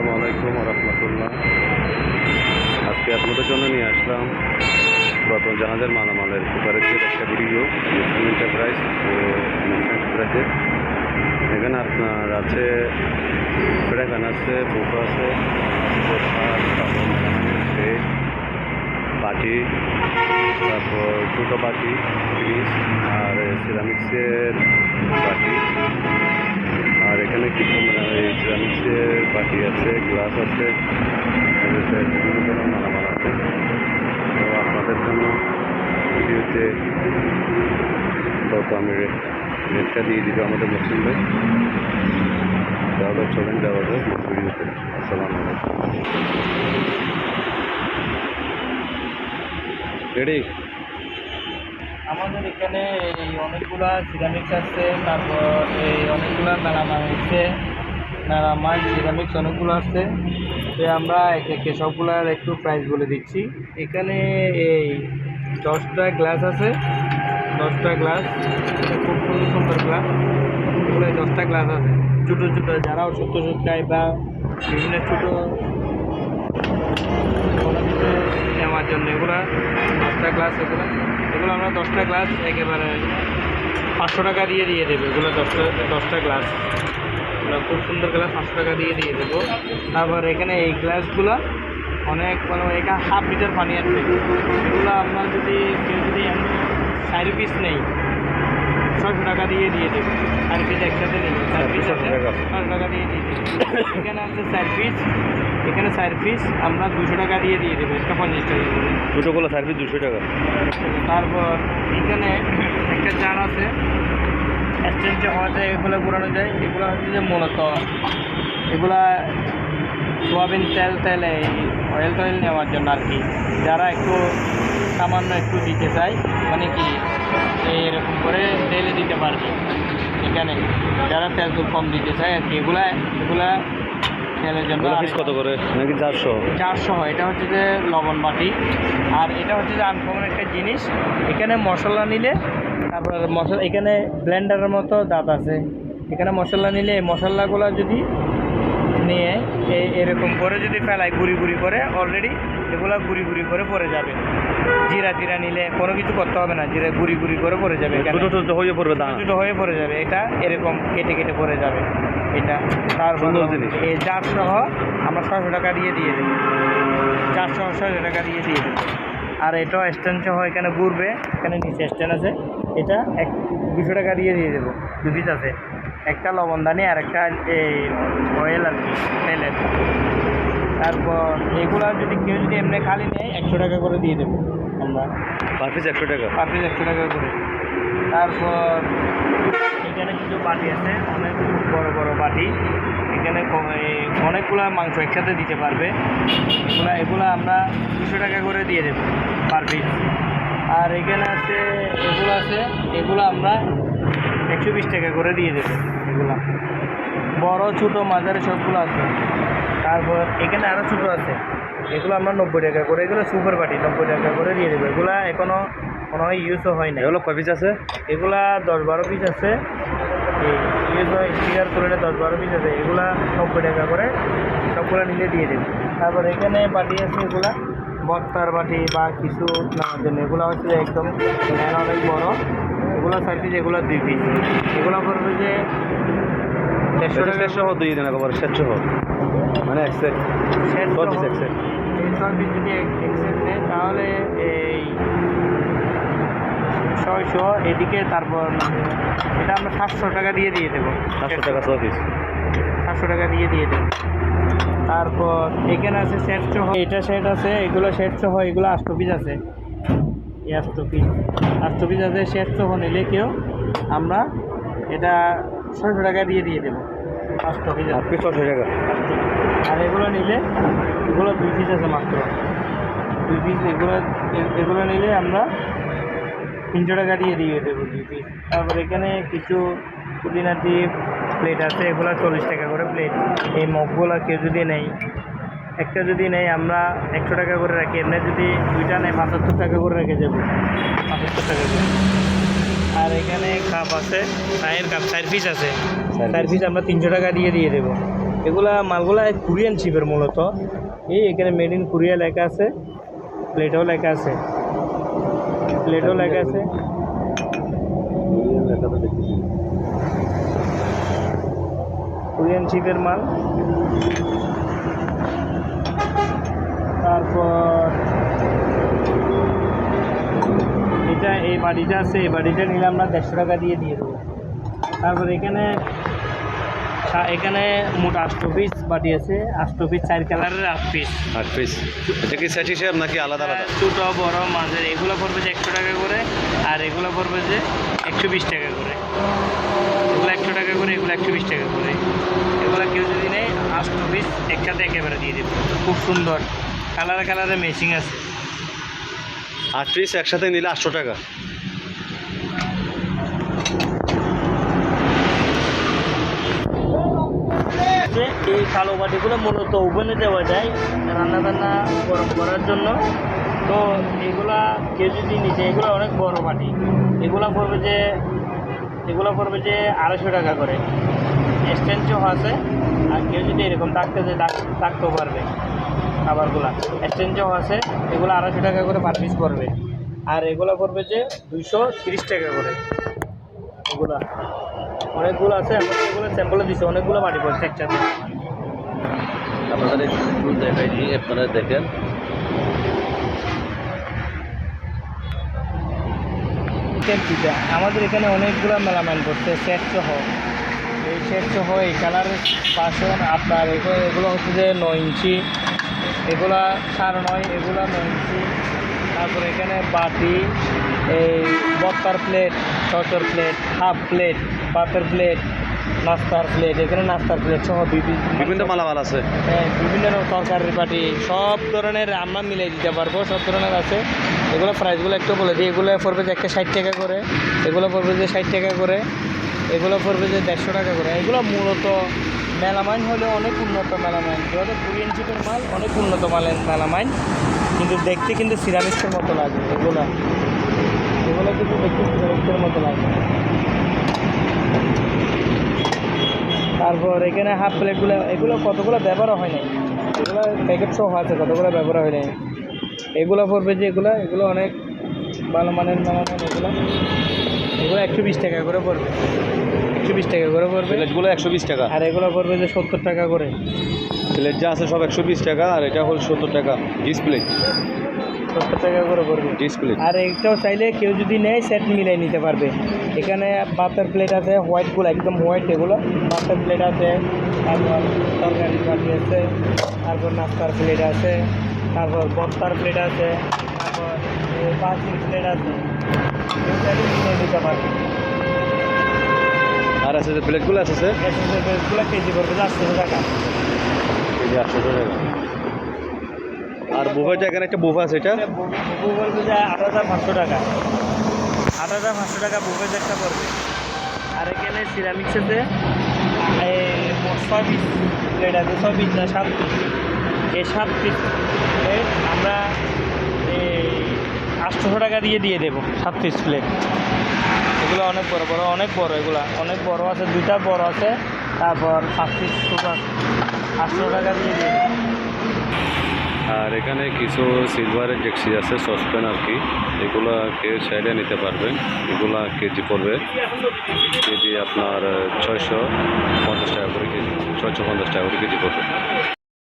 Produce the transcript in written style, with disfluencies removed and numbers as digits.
আসসালামু আলাইকুম রহমতুল্লাহ। আজকে আপনাদের জন্য নিয়ে আসলাম পুরাতন জাহাজের মালামালের কুপারেজের একটা ভিডিও এন্টারপ্রাইজ ও এন্টারপ্রাইজের। এখানে আপনার আছে ফ্রেগান আছে, বোকা আছে, বাটি, তারপর দুটো বাটি ফ্রিজ আর সিরামিক্সের বাটি। আর এখানে কিছু এই সিরামিক্সের বাটি আছে, গ্লাস আছে, বিভিন্ন ধরনের মালামাল আছে। তো আপনাদের জন্য ভিডিওতে তত আমি রেটটা দিয়ে দিব আমাদের মুসলিম ভাই। তাহলে চলেন যাওয়া যায় ভিডিওতে। আসসালামু আলাইকুম। রেডি? আমাদের এখানে এই অনেকগুলা সিরামিক্স আছে, তারপর এই অনেকগুলা মেলামাল আছে, মেলামাল সিরামিক্স অনেকগুলো আছে। তো আমরা একে সবগুলার একটু প্রাইস বলে দিচ্ছি। এখানে এই 10টা গ্লাস আছে, 10টা গ্লাস, খুব সুন্দর সুন্দর গ্লাস। এগুলো 10টা গ্লাস আছে, ছোটো ছোটো যারা ছোট্ট ছোট্টায় বা বিভিন্ন ছোটো নেওয়ার জন্য এগুলা 10টা গ্লাস। এগুলো আমরা 10টা গ্লাস একেবারে 500 টাকা দিয়ে দেবো। এগুলো 10টা গ্লাস, খুব সুন্দর গ্লাস, 500 টাকা দিয়ে দেবো। তারপর এখানে এই গ্লাসগুলো অনেক এখানে 1/2 লিটার পানি আসবে। এগুলো আপনার যদি কেউ যদি 4 পিস নেই 600 টাকা দিয়ে দেবো। 4 পিস একসাথে নেই, 4 পিস আছে 600 টাকা দিয়ে দেবো। এখানে আছে 4 পিস, এখানে 4 পিস আমরা 200 টাকা দিয়ে দেবো, একটা 50 টাকা করে। দুটোগুলো সার্ভিস 200 টাকা। তারপর এখানে একটা জার আছে, এক্সচেঞ্জ হওয়াতে এগুলো ঘুরানো যায়। এগুলো হচ্ছে যে মূলত এগুলা সোয়াবিন তেলে অয়েল টয়েল নেওয়ার জন্য আর কি। যারা একটু সামান্য একটু দিতে চায়, মানে কি এরকম করে তেলে দিতে পারবে এখানে, যারা তেল তো কম দিতে চায় আর কি। এগুলা তেলের জন্য। কত করে নাকি 400 হয়। এটা হচ্ছে যে লবণ বাটি। আর এটা হচ্ছে যে আনকমন একটা জিনিস, এখানে মশলা নিলে তারপর মশলা এখানে ব্লেন্ডারের মতো দাঁত আছে। এখানে মশলা নিলে এই মশলাগুলো যদি নিয়ে এরকম করে যদি ফেলায় গুঁড়ি গুঁড়ি করে, অলরেডি এগুলো গুঁড়ি গুঁড়ি করে পড়ে যাবে। জিরা নিলে কোনো কিছু করতে হবে না, জিরা গুঁড়ি গুঁড়ি করে পড়ে যাবে, ছোটো হয়ে পড়বে, ছোটো হয়ে পড়ে যাবে। এটা এরকম কেটে কেটে পড়ে যাবে এটা। তারপর এই জার সহ আমরা 600 টাকা দিয়ে দেবো, 600 টাকা দিয়ে দেবো। আর এটাও স্ট্যান্ড সহ এখানে ঘুরবে, এখানে নিচে স্ট্যান্ড আছে। এটা 200 টাকা দিয়ে দেবো। 2 পিস আছে, একটা লবণদানি আর একটা এই অয়েল আর কি, তেলের। তারপর এগুলা যদি কেউ যদি এমনি খালি নেয় 100 টাকা করে দিয়ে দেবো আমরা। পার পিস 100 টাকা, পার পিস 100 টাকা করে। তারপর এখানে কিছু বাটি আছে, অনেক বড় বড় বাটি। এখানে অনেকগুলো মাংস একসাথে দিতে পারবে। এগুলো আমরা 200 টাকা করে দিয়ে দেবো পার পিস। আর এখানে আছে এগুলো আমরা 120 টাকা করে দিয়ে দেবো। এগুলো বড় ছোটো মাঝারি সবগুলো আছে। তারপর এখানে আরও ছোটো আছে, এগুলো আমরা 90 টাকা করে। এগুলো সুপার বাটি 90 টাকা করে দিয়ে দেবো। এগুলো এখনও মনে হয় ইউজও হয় না। এগুলো কয় পিস আছে? এগুলা 10-12 পিস আছে। ইউজ হয় স্টিকার করে 10-12 পিস আছে। এগুলা 90 টাকা করে সবগুলো নিলে দিয়ে দেবে। তারপর এখানে বাটি আছে, এগুলা বস্তার বাটি বা কিছু নেওয়ার জন্য। এগুলো হচ্ছে একদম অনেক বড়। এগুলো 4 পিস, এগুলো 2 পিস। এগুলো করবে যে 150 টাকা সহ দিয়ে দেন একবার, সেট সহ, মানে এক সেট, সেট কত পিস এক সেট? এই 6 পিস যদি এক সেট নেয় তাহলে এই 600 এদিকে। তারপর এটা আমরা 700 টাকা দিয়ে দেবো। 700 টাকা 6 পিস, 700 টাকা দিয়ে দেবো। তারপর এখানে আছে সেট সহ, এটা সেট আছে, এগুলো সেট সহ, এগুলো 8 পিস আছে। এই 8 পিস আছে সেট সহ নিলে কেউ আমরা এটা 600 টাকা দিয়ে দেবো। 8 পিস 600 টাকা। আর এগুলো নিলে, এগুলো 2 পিস আছে মাত্র, 2 পিস। এগুলো নিলে আমরা 300 টাকা দিয়ে দেবো 2 পিস। তারপর এখানে কিছু পুদিনাটি প্লেট আছে, এগুলো 40 টাকা করে প্লেট। এই মগগুলো কেউ যদি নেই, একটা যদি নেই আমরা 100 টাকা করে রাখি। এমনি যদি 2টা নেয় 75 টাকা করে রেখে যাবো, 75 টাকা করে। আর এখানে কাপ আছে, চায়ের কাপ 4 পিস আছে। 4 পিস আমরা 300 টাকা দিয়ে দেবো। এগুলা মালগুলা কোরিয়ান শিপের মূলত। এই এখানে মেড ইন কোরিয়া লেখা আছে, প্লেটেও লেখা আছে, প্লেটেও লেখা আছে। কোরিয়ান শিপের মাল। তারপর এটা এই বাড়িটা আছে, এই বাড়িটা নিলে আমরা 150 টাকা দিয়ে দেবো। তারপর এখানে মোট 8 পিস বাটি আছে, 8 পিস 4 কালারের 8 পিস। 8 পিস। এটা কি সেট হিসেব নাকি আলাদা আলাদা? ছোটো বড় মাঝের এগুলো পড়বে যে 100 টাকা করে, আর এগুলো পড়বে যে 120 টাকা করে। এগুলো 100 টাকা করে, এগুলো 120 টাকা করে। এগুলো কেউ যদি নেয় 8 পিস একসাথে একেবারে দিয়ে দেবো। খুব সুন্দর কালারে মেশিং আছে। 8 পিস একসাথে নিলে 800 টাকা। এই কালো বাটিগুলো মূলত ওভেনে দেওয়া যায় রান্না বান্না গরম করার জন্য। তো এগুলা কেউ যদি নিচে, এগুলো অনেক বড় বাটি, এগুলো পড়বে যে 250 টাকা করে। স্ট্যান্ডও আছে, আর কেউ যদি এরকম থাকতেও পারবে খাবারগুলা। স্ট্যান্ডও আছে, এগুলো 250 টাকা করে পার পিস পড়বে। আর এগুলো পড়বে যে 230 টাকা করে। এগুলা অনেকগুলো আছে, আমরা এগুলো স্যাম্পলে দিচ্ছি, অনেকগুলো বাটি পড়ছে একসাথে। আপনাদের একটু দেখাই দিই, আপনারা দেখেন। আমাদের এখানে অনেকগুলো মেলামাইন করছে সেট সহ। এই সেট সহ এই কালারের বাসন আপনার এগুলো হচ্ছে যে 9 ইঞ্চি, এগুলা 9.5, এগুলো 9 ইঞ্চি। তারপর এখানে বাটি, এই বত্তার প্লেট, চচর প্লেট, হাফ প্লেট, পাতের প্লেট, নাস্তার প্লেট, এখানে নাস্তার প্লেট সহ বিভিন্ন মালামাল আছে। বিভিন্ন রকম তরকারির বাটি, সব ধরনের আমরা মিলাই দিতে পারবো, সব ধরনের আছে। এগুলো প্রাইসগুলো একটু বলে দিই। এগুলো পড়বে যে একটা 60 টাকা করে, এগুলো পড়বে যে 60 টাকা করে, এগুলো পড়বে যে 150 টাকা করে। এগুলো মূলত মেলামাইন হলে অনেক উন্নত মেলামাইন, যেহেতু কোরিয়ান শিপের মাল, অনেক উন্নত মালের মেলামাইন, কিন্তু দেখতে কিন্তু সিরামিক্সের মতো লাগে। এগুলো কিন্তু দেখতে সিরামিক্সের মতো লাগে। তারপর এখানে হাফ প্লেটগুলো, এগুলো কতগুলো ব্যবহার হয় নাই, এগুলো প্যাকেট সহ আছে, কতগুলো ব্যবহার হয় নাই। এগুলো পড়বে যে এগুলো অনেক ভালো মানের মেলামাইন। এগুলো 120 টাকা করে পড়বে, 120 টাকা করে পড়বে। প্লেটগুলো 120 টাকা, আর এগুলো পড়বে যে 70 টাকা করে। প্লেট যা আছে সব 120 টাকা, আর এটা হল 70 টাকা। ডিসপ্লে 70 টাকা করে পড়বে ডিসপ্লে। আর এইটাও চাইলে কেউ যদি নেয় সেট মিলাই নিতে পারবে। এখানে ভাতের প্লেট আছে, হোয়াইটগুলো একদম হোয়াইট, এগুলো ভাতের প্লেট আছে, তারপর তরকারি বাটি আছে, তারপর নাস্তার প্লেট আছে, তারপর বস্তার প্লেট আছে, তারপর 5 ইঞ্চ প্লেট আছে, কেউ চাইলে মিলাই নিতে পারবে। আর আছে যে প্লেটগুলো আছে স্যার, প্লেটগুলো কেজি পড়বে 800 টাকা। কেজি 800 টাকা। আর বুফেটা, এখানে একটা বুফে আছে, এটা বুফে বলবে যে 8500 টাকা, 8500 টাকা বুফে একটা পড়বে। আর এখানে সিরামিক্সেতে 6 পিস প্লেট আছে, 6 পিস না 7 পিস। এই 7 পিস প্লেট আমরা 800 টাকা দিয়ে দেবো, 7 পিস প্লেট। এগুলো অনেক বড়, এগুলো অনেক বড় আছে, 2টা বড় আছে, তারপর 5 পিস ছোটো আছে, 800 টাকা দিয়ে দেবো। আর এখানে কিছু সিলভারের ডেকচি আছে, সসপ্যান আর কি, এগুলা কেউ চাইলে নিতে পারবেন। এগুলা কেজি পড়বে, কেজি আপনার 650 টাকা করে কেজি, 650 টাকা করে কেজি পড়বে।